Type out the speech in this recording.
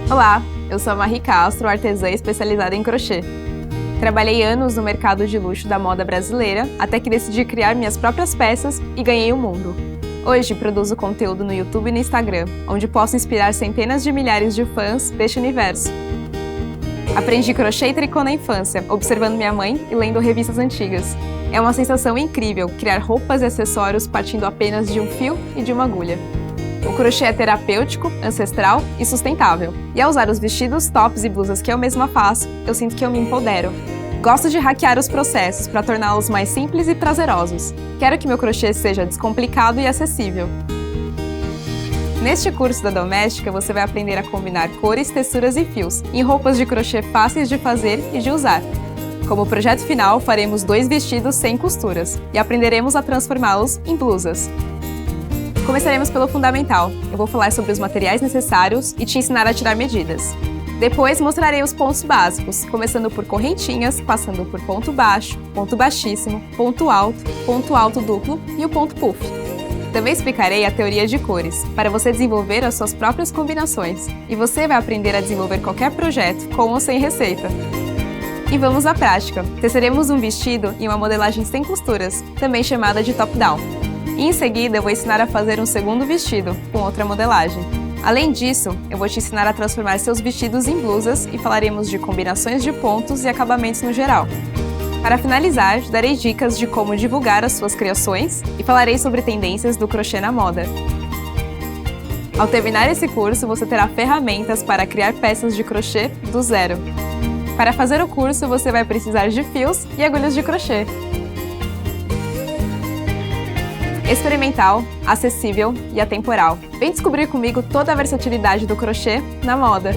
Olá, eu sou a Marie Castro, artesã especializada em crochê. Trabalhei anos no mercado de luxo da moda brasileira, até que decidi criar minhas próprias peças e ganhei o mundo. Hoje produzo conteúdo no YouTube e no Instagram, onde posso inspirar centenas de milhares de fãs deste universo. Aprendi crochê e tricô na infância, observando minha mãe e lendo revistas antigas. É uma sensação incrível criar roupas e acessórios partindo apenas de um fio e de uma agulha. O crochê é terapêutico, ancestral e sustentável. E ao usar os vestidos, tops e blusas que eu mesma faço, eu sinto que eu me empodero. Gosto de hackear os processos para torná-los mais simples e prazerosos. Quero que meu crochê seja descomplicado e acessível. Neste curso da Doméstica, você vai aprender a combinar cores, texturas e fios em roupas de crochê fáceis de fazer e de usar. Como projeto final, faremos 2 vestidos sem costuras e aprenderemos a transformá-los em blusas. Começaremos pelo fundamental. Eu vou falar sobre os materiais necessários e te ensinar a tirar medidas. Depois mostrarei os pontos básicos, começando por correntinhas, passando por ponto baixo, ponto baixíssimo, ponto alto duplo e o ponto puff. Também explicarei a teoria de cores, para você desenvolver as suas próprias combinações. E você vai aprender a desenvolver qualquer projeto, com ou sem receita. E vamos à prática. Teceremos um vestido em uma modelagem sem costuras, também chamada de top-down. E em seguida, eu vou ensinar a fazer um segundo vestido, com outra modelagem. Além disso, eu vou te ensinar a transformar seus vestidos em blusas e falaremos de combinações de pontos e acabamentos no geral. Para finalizar, darei dicas de como divulgar as suas criações e falarei sobre tendências do crochê na moda. Ao terminar esse curso, você terá ferramentas para criar peças de crochê do zero. Para fazer o curso, você vai precisar de fios e agulhas de crochê. Experimental, acessível e atemporal. Vem descobrir comigo toda a versatilidade do crochê na moda!